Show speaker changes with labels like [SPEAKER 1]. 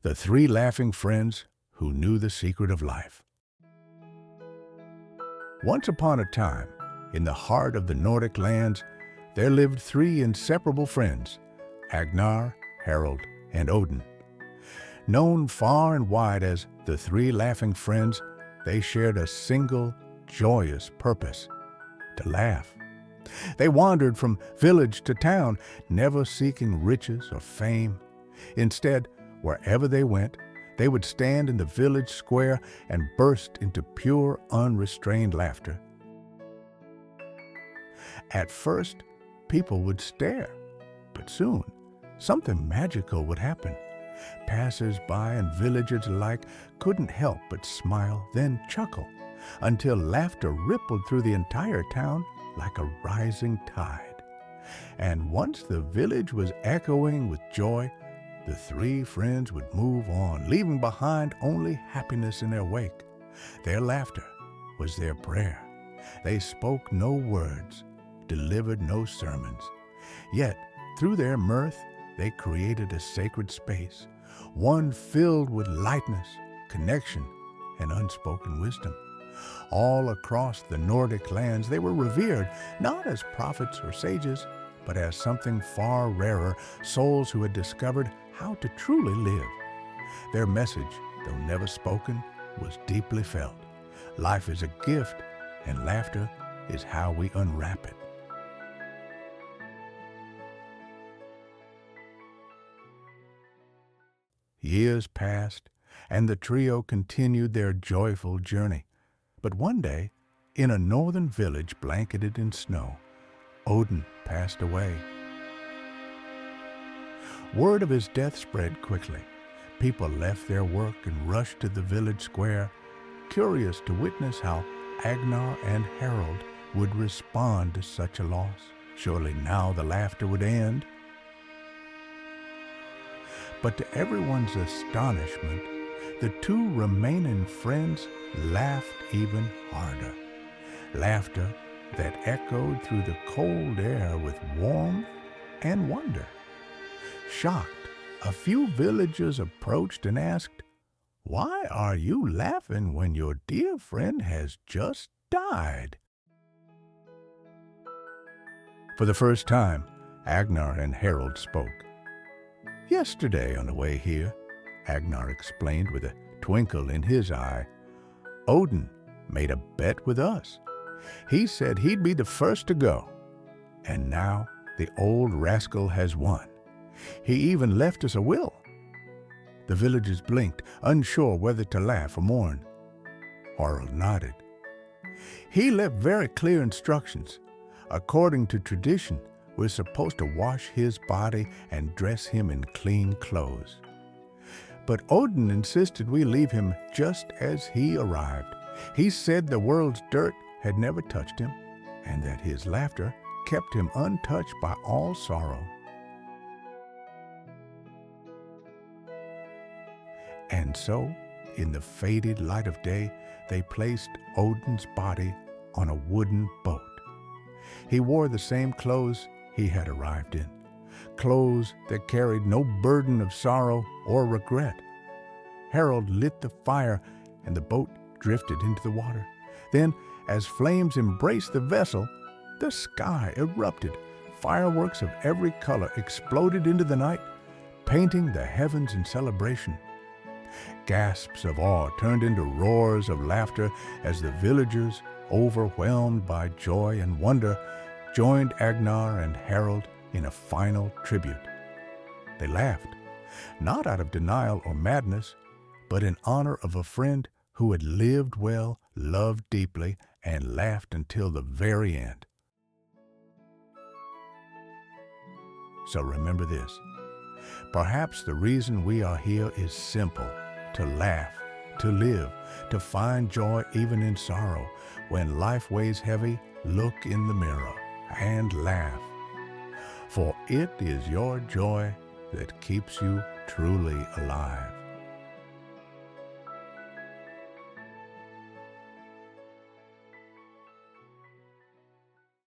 [SPEAKER 1] The three laughing friends who knew the secret of life. Once upon a time, in the heart of the Nordic lands, there lived three inseparable friends, Agnar, Harald, and Odin. Known far and wide as the three laughing friends, they shared a single, joyous purpose: to laugh. They wandered from village to town, never seeking riches or fame. Instead, wherever they went, they would stand in the village square and burst into pure, unrestrained laughter. At first, people would stare, but soon, something magical would happen. Passers-by and villagers alike couldn't help but smile, then chuckle, until laughter rippled through the entire town like a rising tide. And once the village was echoing with joy, the three friends would move on, leaving behind only happiness in their wake. Their laughter was their prayer. They spoke no words, delivered no sermons. Yet, through their mirth, they created a sacred space, one filled with lightness, connection, and unspoken wisdom. All across the Nordic lands, they were revered, not as prophets or sages, but as something far rarer, souls who had discovered how to truly live. Their message, though never spoken, was deeply felt. Life is a gift, and laughter is how we unwrap it. Years passed, and the trio continued their joyful journey. But one day, in a northern village blanketed in snow, Odin passed away. Word of his death spread quickly. People left their work and rushed to the village square, curious to witness how Agnar and Harald would respond to such a loss. Surely now the laughter would end. But to everyone's astonishment, the two remaining friends laughed even harder. Laughter that echoed through the cold air with warmth and wonder. Shocked, a few villagers approached and asked, "Why are you laughing when your dear friend has just died?" For the first time, Agnar and Harald spoke. "Yesterday on the way here," Agnar explained with a twinkle in his eye, "Odin made a bet with us. He said he'd be the first to go. And now the old rascal has won. He even left us a will." The villagers blinked, unsure whether to laugh or mourn. Harald nodded. "He left very clear instructions. According to tradition, we're supposed to wash his body and dress him in clean clothes. But Odin insisted we leave him just as he arrived. He said the world's dirt had never touched him, and that his laughter kept him untouched by all sorrow." And so, in the faded light of day, they placed Odin's body on a wooden boat. He wore the same clothes he had arrived in, clothes that carried no burden of sorrow or regret. Harald lit the fire, and the boat drifted into the water. Then, as flames embraced the vessel, the sky erupted. Fireworks of every color exploded into the night, painting the heavens in celebration. Gasps of awe turned into roars of laughter as the villagers, overwhelmed by joy and wonder, joined Agnar and Harald in a final tribute. They laughed, not out of denial or madness, but in honor of a friend who had lived well, loved deeply, and laughed until the very end. So remember this. Perhaps the reason we are here is simple: to laugh, to live, to find joy even in sorrow. When life weighs heavy, look in the mirror and laugh. For it is your joy that keeps you truly alive.